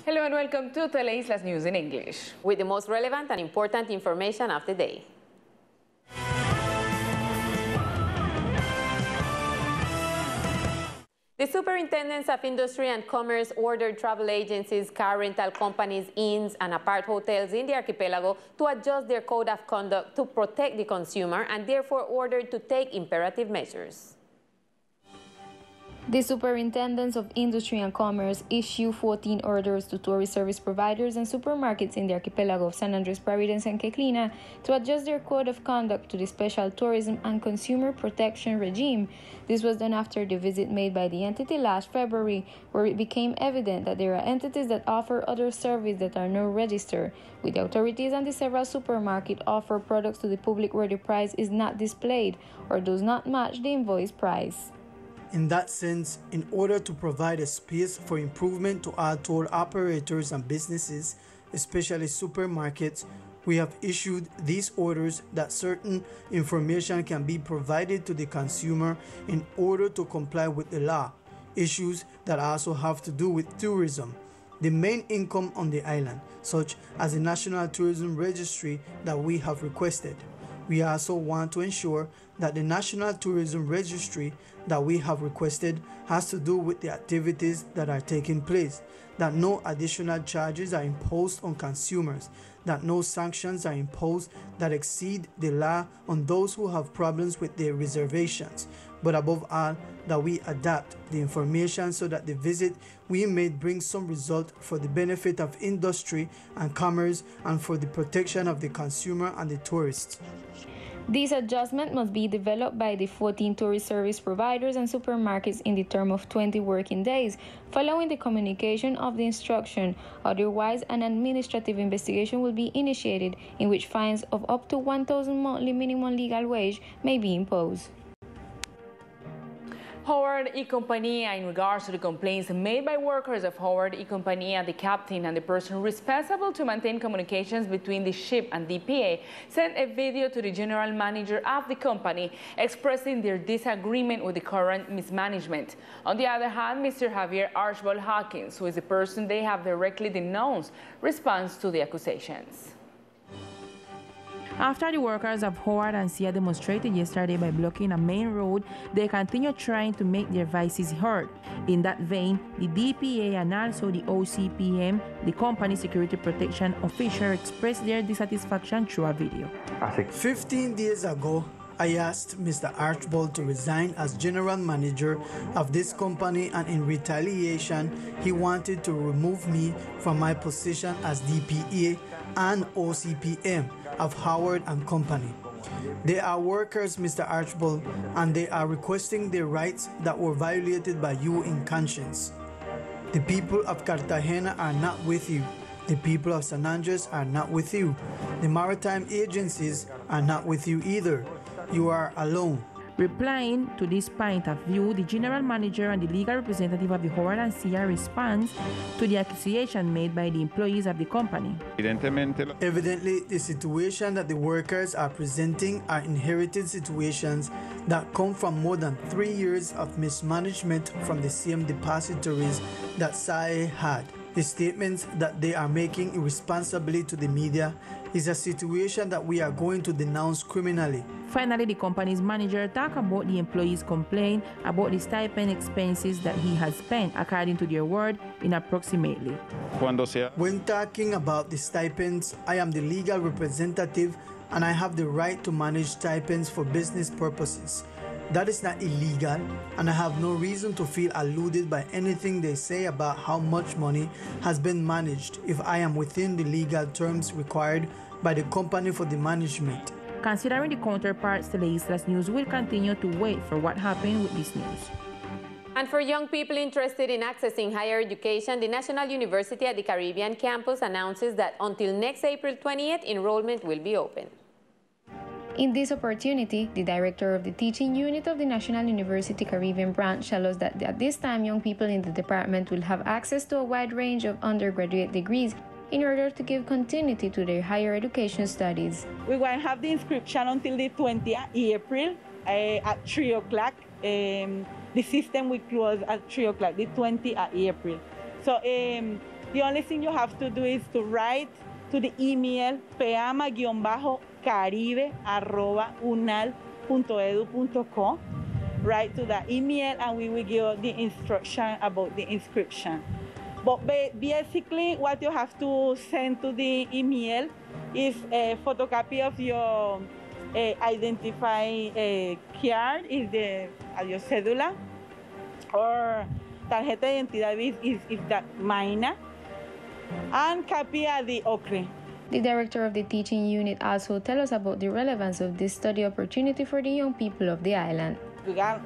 Hello and welcome to Teleislas News in English, with the most relevant and important information of the day. The Superintendents of Industry and Commerce ordered travel agencies, car rental companies, inns, and apart hotels in the archipelago to adjust their code of conduct to protect the consumer and therefore ordered to take imperative measures. The Superintendents of Industry and Commerce issued 14 orders to tourist service providers and supermarkets in the archipelago of San Andres, Providence, and Queclina to adjust their code of conduct to the special tourism and consumer protection regime. This was done after the visit made by the entity last February, where it became evident that there are entities that offer other services that are not registered, with the authorities and the several supermarkets offer products to the public where the price is not displayed or does not match the invoice price. In that sense, in order to provide a space for improvement to our tour operators and businesses, especially supermarkets, we have issued these orders that certain information can be provided to the consumer in order to comply with the law, issues that also have to do with tourism, the main income on the island, such as the National Tourism Registry that we have requested. We also want to ensure that the National Tourism Registry that we have requested has to do with the activities that are taking place, that no additional charges are imposed on consumers, that no sanctions are imposed that exceed the law on those who have problems with their reservations, but above all, that we adapt the information so that the visit we made brings some result for the benefit of industry and commerce and for the protection of the consumer and the tourists. This adjustment must be developed by the 14 tourist service providers and supermarkets in the term of 20 working days, following the communication of the instruction. Otherwise, an administrative investigation will be initiated in which fines of up to 1,000 monthly minimum legal wage may be imposed. Howard E. Compañía, in regards to the complaints made by workers of Howard E. Compañía, the captain and the person responsible to maintain communications between the ship and DPA, sent a video to the general manager of the company expressing their disagreement with the current mismanagement. On the other hand, Mr. Javier Archibald Hawkins, who is the person they have directly denounced, responds to the accusations. After the workers of Howard and Sia demonstrated yesterday by blocking a main road, they continue trying to make their voices heard. In that vein, the DPA and also the OCPM, the company security protection official, expressed their dissatisfaction through a video. 15 days ago, I asked Mr. Archibald to resign as general manager of this company, and in retaliation, he wanted to remove me from my position as DPA and OCPM of Howard and Company. They are workers, Mr. Archibald, and they are requesting their rights that were violated by you in conscience. The people of Cartagena are not with you. The people of San Andres are not with you. The maritime agencies are not with you either. You are alone. Replying to this point of view, the general manager and the legal representative of the Howard and Sia responds to the accusation made by the employees of the company. Evidently, the situation that the workers are presenting are inherited situations that come from more than 3 years of mismanagement from the same depositories that SAE had. The statements that they are making irresponsibly to the media is a situation that we are going to denounce criminally. Finally, the company's manager talked about the employees' complaint about the stipend expenses that he has spent, according to their word, inapproximately. When talking about the stipends, I am the legal representative and I have the right to manage stipends for business purposes. That is not illegal, and I have no reason to feel alluded by anything they say about how much money has been managed if I am within the legal terms required by the company for the management. Considering the counterparts, Teleislas News will continue to wait for what happened with this news. And for young people interested in accessing higher education, the National University at the Caribbean campus announces that until next April 20th, enrollment will be open. In this opportunity, the director of the teaching unit of the National University Caribbean branch tells us that at this time, young people in the department will have access to a wide range of undergraduate degrees in order to give continuity to their higher education studies. We will have the inscription until the 20th of April at 3 o'clock. The system will close at 3 o'clock, the 20th of April. So The only thing you have to do is to write to the email peama-caribe@unal.edu.co. Write to that email and we will give you the instruction about the inscription. But basically what you have to send to the email is a photocopy of your identify card, is your cédula, or tarjeta de identidad is that minor, and copy of the OCRE. The director of the teaching unit also tells us about the relevance of this study opportunity for the young people of the island. We got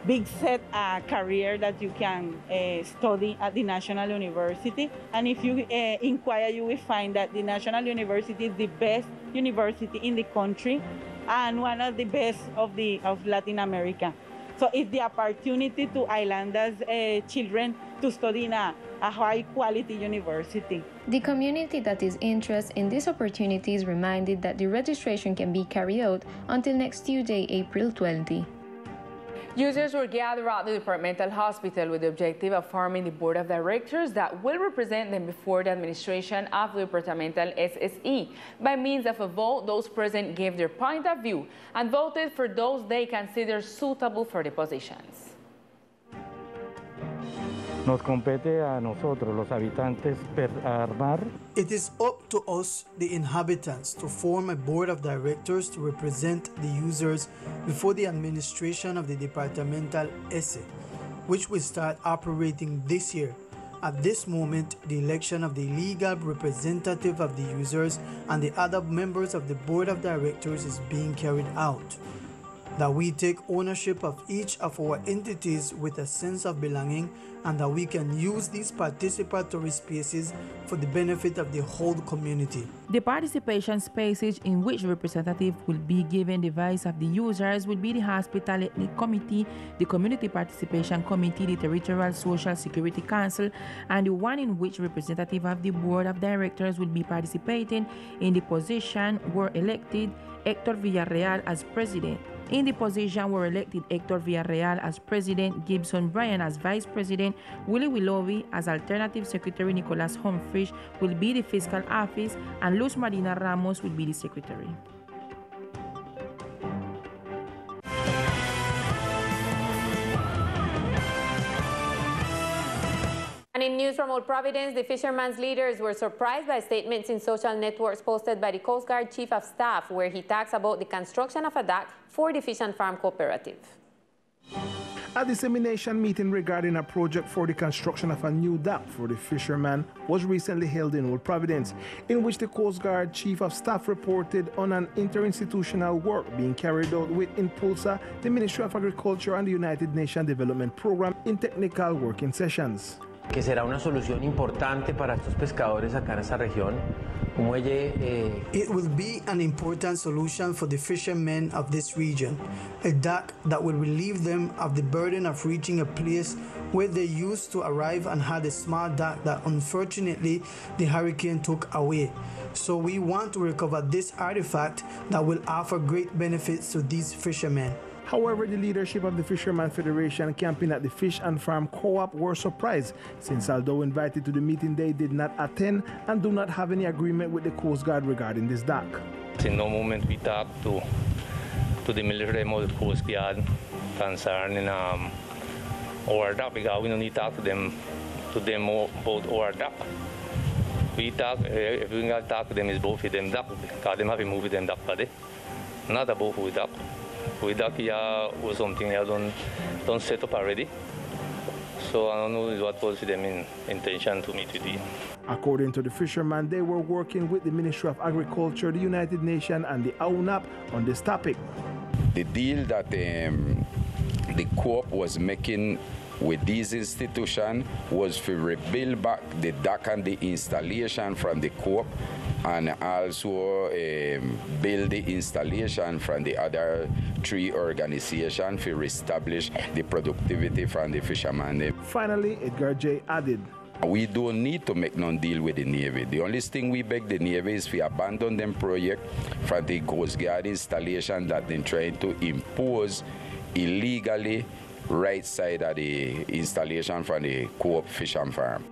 big set career that you can study at the National University, and if you inquire, you will find that the National University is the best university in the country and one of the best of Latin America. So it's the opportunity to islanders children to study in a high-quality university. The community that is interested in this opportunity is reminded that the registration can be carried out until next Tuesday, April 20. Users were gathered at the departmental hospital with the objective of forming the board of directors that will represent them before the administration of the departmental SSE. By means of a vote, those present gave their point of view and voted for those they consider suitable for the positions. Nos compete a nosotros, los habitantes, armar. It is up to us, the inhabitants, to form a board of directors to represent the users before the administration of the departmental ESE, which will start operating this year. At this moment, the election of the legal representative of the users and the other members of the board of directors is being carried out. That we take ownership of each of our entities with a sense of belonging, and that we can use these participatory spaces for the benefit of the whole community. The participation spaces in which representatives will be given the voice of the users will be the Hospital Ethnic Committee, the Community Participation Committee, the Territorial Social Security Council, and the one in which representatives of the Board of Directors will be participating in the position were elected Hector Villarreal as president. In the position were elected Hector Villarreal as president, Gibson Bryan as vice president, Willie Willoughby as alternative secretary, Nicolas Humphreys will be the fiscal office, and Luz Marina Ramos will be the secretary. And in news from Old Providence, the fishermen's leaders were surprised by statements in social networks posted by the Coast Guard Chief of Staff, where he talks about the construction of a dock for the Fish and Farm Cooperative. A dissemination meeting regarding a project for the construction of a new dock for the fishermen was recently held in Old Providence, in which the Coast Guard Chief of Staff reported on an interinstitutional work being carried out with Impulsa, the Ministry of Agriculture, and the United Nations Development Program in technical working sessions. Que será una solución importante para estos pescadores acá en esta región. It will be an important solution for the fishermen of this region, a dock that will relieve them of the burden of reaching a place where they used to arrive and had a small dock that unfortunately the hurricane took away. So we want to recover this artifact that will offer great benefits to these fishermen. However, the leadership of the Fisherman Federation camping at the Fish and Farm Co-op were surprised, since although invited to the meeting, they did not attend and do not have any agreement with the Coast Guard regarding this dock. In no moment we talk to the military of the Coast Guard concerning our dock, because we don't need to talk to them about our dock. We talk, if we got to talk to them, is both of them dock, because they have to move them dock, not about who dock. We dock was something they don't set up already. So I don't know what was their intention to meet with you. According to the fishermen, they were working with the Ministry of Agriculture, the United Nations, and the UNAL on this topic. The deal that the co-op was making with these institutions was to rebuild back the dock and the installation from the co-op, and also build the installation from the other three organizations to reestablish the productivity from the fishermen. Finally, Edgar J. added, we don't need to make no deal with the Navy. The only thing we beg the Navy is to abandon them project from the Coast Guard installation that they're trying to impose illegally right side of the installation from the co-op fish and farm.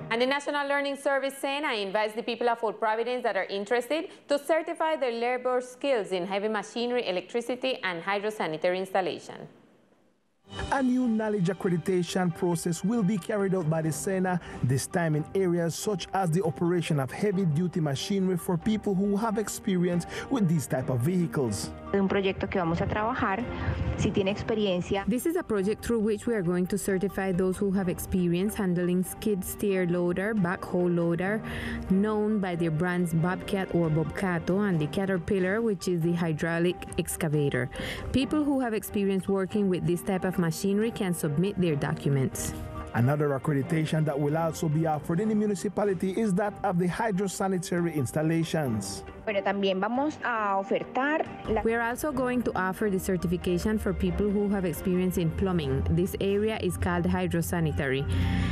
And the National Learning Service, SENA, invites the people of Old Providence that are interested to certify their labor skills in heavy machinery, electricity, and hydro-sanitary installation. A new knowledge accreditation process will be carried out by the SENA, this time in areas such as the operation of heavy-duty machinery for people who have experience with these type of vehicles. Un proyecto que vamos a trabajar, si tiene experiencia. This is a project through which we are going to certify those who have experience handling skid steer loader, backhoe loader, known by their brands Bobcat or Bobcato, and the Caterpillar, which is the hydraulic excavator. People who have experience working with this type of machinery can submit their documents. Another accreditation that will also be offered in the municipality is that of the hydro-sanitary installations. Pero también vamos a ofertar We are also going to offer the certification for people who have experience in plumbing. This area is called Hydro-sanitary.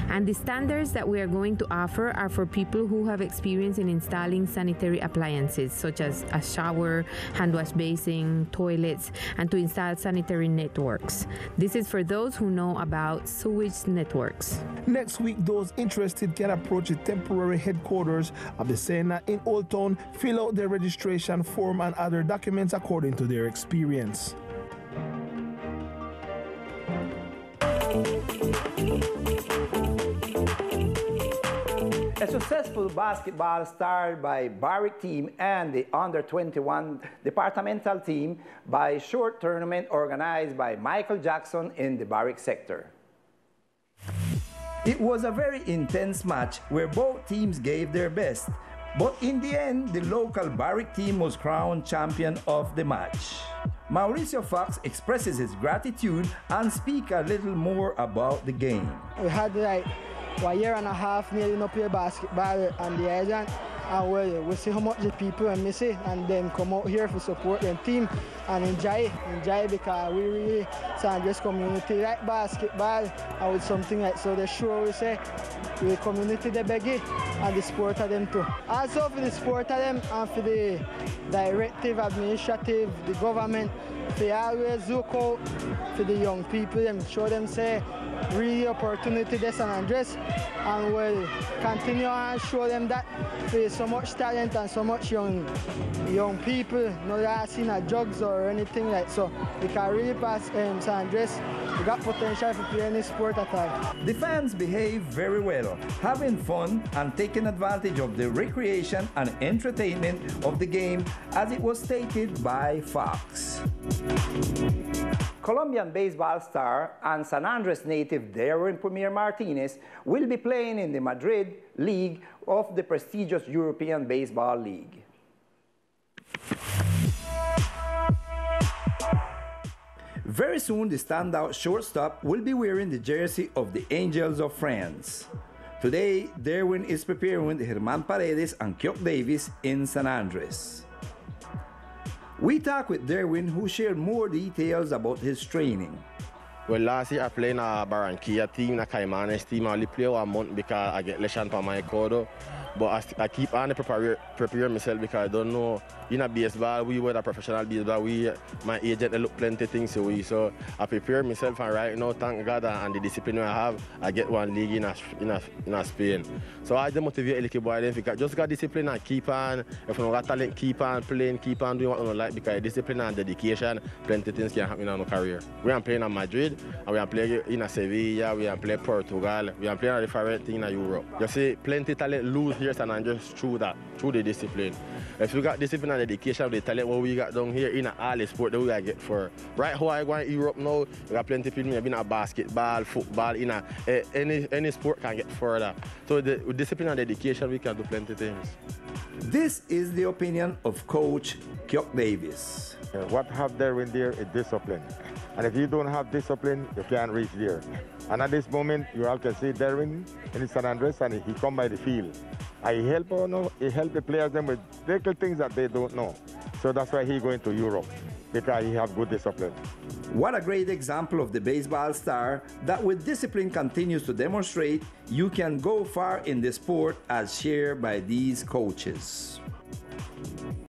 And the standards that we are going to offer are for people who have experience in installing sanitary appliances, such as a shower, hand wash basin, toilets, and to install sanitary networks. This is for those who know about sewage networks. Next week, those interested can approach the temporary headquarters of the SENA in Old Town, fill out their registration form and other documents according to their experience. A successful basketball started by barrack team and the under-21 departmental team by short tournament organized by Michael Jackson in the barrack sector. It was a very intense match where both teams gave their best, but in the end, the local barrack team was crowned champion of the match. Mauricio Fox expresses his gratitude and speaks a little more about the game. We had like 1.5 years nearly not play basketball on the island, and we see how much the people are missing, and then come out here to support their team and enjoy because we really San Andres community like basketball and with something like so. The show we say the community they beg it and the sport of them too. Also for the sport of them and for the directive, administrative, the government, they always look out for the young people, them show them say really opportunity this San Andres, and we'll continue and show them that there's so much talent and so much young people, not asking at drugs or anything like so. We can really pass San Andres. We got potential for play any sport at all. The fans behaved very well, having fun and taking advantage of the recreation and entertainment of the game, as it was stated by Fox. Colombian baseball star and San Andres native Derwin Premier Martinez will be playing in the Madrid League of the prestigious European Baseball League. Very soon, the standout shortstop will be wearing the jersey of the Angels of France. Today, Derwin is preparing with Germán Paredes and Kyok Davis in San Andres. We talked with Derwin, who shared more details about his training. Well, last year I played in a Barranquilla team, a Caimanes team. I only play 1 month because I get lessons from my codo. But I keep on prepare myself because I don't know. In a baseball, we were a professional baseball. My agent look plenty things away. So I prepare myself, and right now, thank God, and the discipline I have, I get 1 league in Spain. So I just motivate little boy them because just got discipline and keep on. If you don't got talent, keep on playing, keep on doing what you like, because discipline and dedication, plenty things can happen in our career. We are playing in Madrid, and we are playing in Sevilla, we are playing Portugal, we are playing different things in Europe. You see, plenty talent lose here and just through the discipline. If we got discipline and dedication, the talent what we got down here in all the sport that we get for. Right how I go in Europe now, we got plenty of people maybe in basketball, football, in any sport can get further. So with discipline and dedication, we can do plenty of things. This is the opinion of Coach Kyok Davis. What have Derwin there is discipline. And if you don't have discipline, you can't reach there. And at this moment, you all can see Derwin in San Andres, and he come by the field. He help the players them with little things that they don't know. So that's why he going to Europe, because he have good discipline. What a great example of the baseball star that with discipline continues to demonstrate you can go far in the sport, as shared by these coaches.